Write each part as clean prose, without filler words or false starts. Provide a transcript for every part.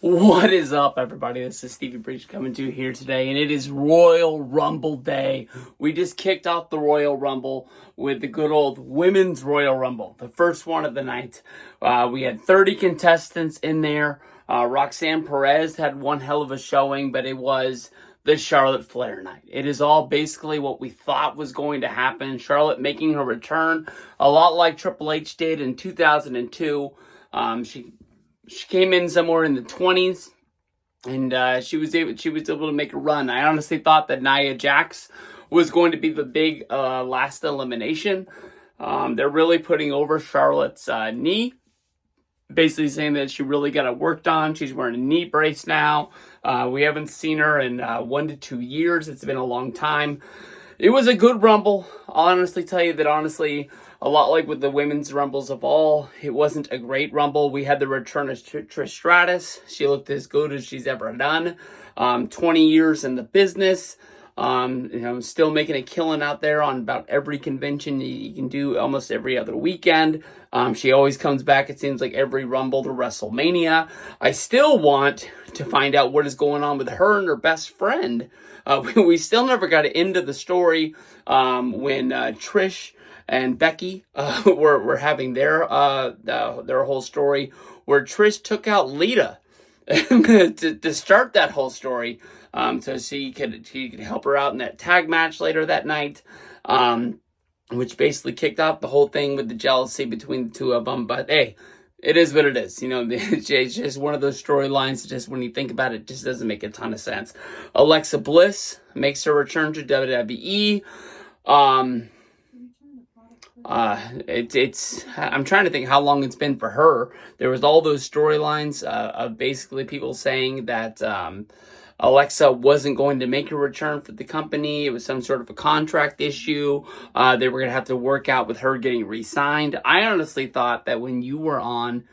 What is up, everybody? This is Stevie Breach coming to you here today, and it is Royal Rumble Day. We just kicked off the Royal Rumble with the good old Women's Royal Rumble, the first one of the night. We had 30 contestants in there. Roxanne Perez had one hell of a showing, but it was the Charlotte Flair night. It is all basically what we thought was going to happen. Charlotte making her return, a lot like Triple H did in 2002. She came in somewhere in the 20s, and she was able to make a run. I honestly thought that Nia Jax was going to be the big last elimination. They're really putting over Charlotte's knee, basically saying that she really got it worked on. She's wearing a knee brace now. We haven't seen her in 1 to 2 years. It's been a long time. It was a good Rumble. I'll honestly tell you that, a lot like with the women's Rumbles of all, it wasn't a great Rumble. We had the return of Trish Stratus. She looked as good as she's ever done. 20 years in the business. Still making a killing out there on about every convention you can do almost every other weekend. She always comes back, it seems like, every Rumble to WrestleMania. I still want to find out what is going on with her and her best friend. We still never got into the story when Trish and Becky were having their whole story, where Trish took out Lita to start that whole story, so she could help her out in that tag match later that night, which basically kicked off the whole thing with the jealousy between the two of them. But hey, it is what it is. It's just one of those storylines that just, when you think about it, just doesn't make a ton of sense. Alexa Bliss makes her return to WWE. I'm trying to think how long it's been for her. There was all those storylines of basically people saying that Alexa wasn't going to make a return for the company. It was some sort of a contract issue. They were going to have to work out with her getting re-signed. I honestly thought that when you were on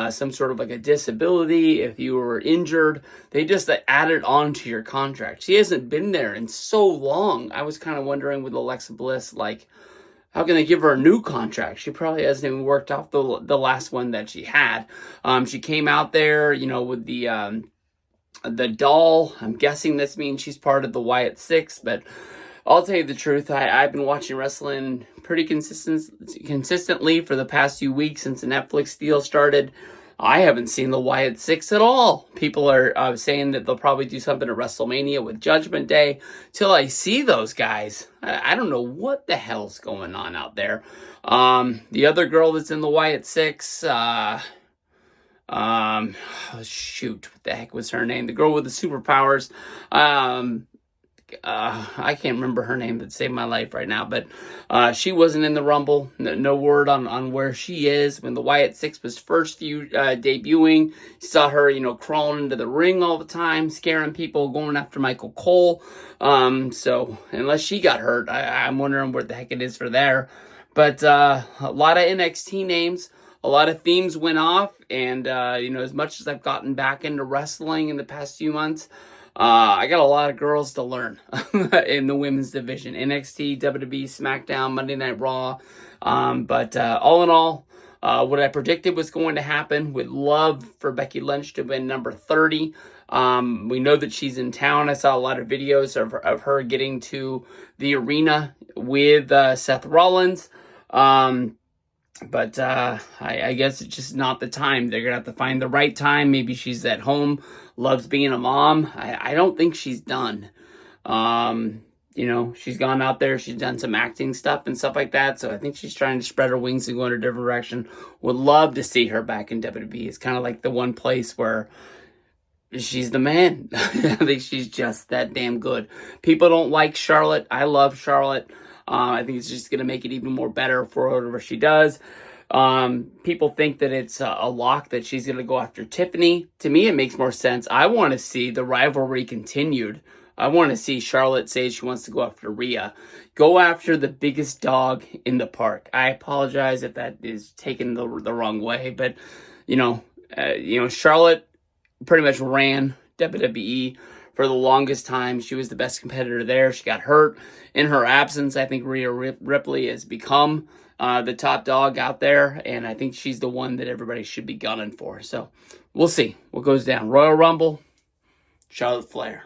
some sort of like a disability, if you were injured, they just added on to your contract. She hasn't been there in so long. I was kind of wondering with Alexa Bliss, like, how can they give her a new contract? She probably hasn't even worked off the last one that she had. She came out there, with the doll. I'm guessing this means she's part of the Wyatt Six, but I'll tell you the truth. I've been watching wrestling pretty consistently for the past few weeks since the Netflix deal started. I haven't seen the Wyatt Six at all. People are saying that they'll probably do something at WrestleMania with Judgment Day. Till I see those guys, I don't know what the hell's going on out there. The other girl that's in the Wyatt Six, what the heck was her name? The girl with the superpowers. I can't remember her name that saved my life right now, but she wasn't in the Rumble. No word on where she is. When the Wyatt Six was first debuting, you saw her, crawling into the ring all the time, scaring people, going after Michael Cole. So unless she got hurt, I'm wondering what the heck it is for there. But a lot of NXT names. A lot of themes went off, and, as much as I've gotten back into wrestling in the past few months, I got a lot of girls to learn in the women's division. NXT, WWE, SmackDown, Monday Night Raw. But all in all, what I predicted was going to happen, with love for Becky Lynch to win number 30. We know that she's in town. I saw a lot of videos of her getting to the arena with Seth Rollins. But I guess it's just not the time. They're going to have to find the right time. Maybe she's at home, loves being a mom. I don't think she's done. She's gone out there. She's done some acting stuff and stuff like that. So I think she's trying to spread her wings and go in a different direction. Would love to see her back in WWE. It's kind of like the one place where she's the man. I think she's just that damn good. People don't like Charlotte. I love Charlotte. I think it's just going to make it even more better for whatever she does. People think that it's a lock that she's going to go after Tiffany. To me, it makes more sense. I want to see the rivalry continued. I want to see Charlotte say she wants to go after Rhea. Go after the biggest dog in the park. I apologize if that is taken the wrong way, but, Charlotte pretty much ran WWE for the longest time. She was the best competitor there. She got hurt. In her absence, I think Rhea Ripley has become the top dog out there, and I think she's the one that everybody should be gunning for. So we'll see what goes down. Royal Rumble, Charlotte Flair.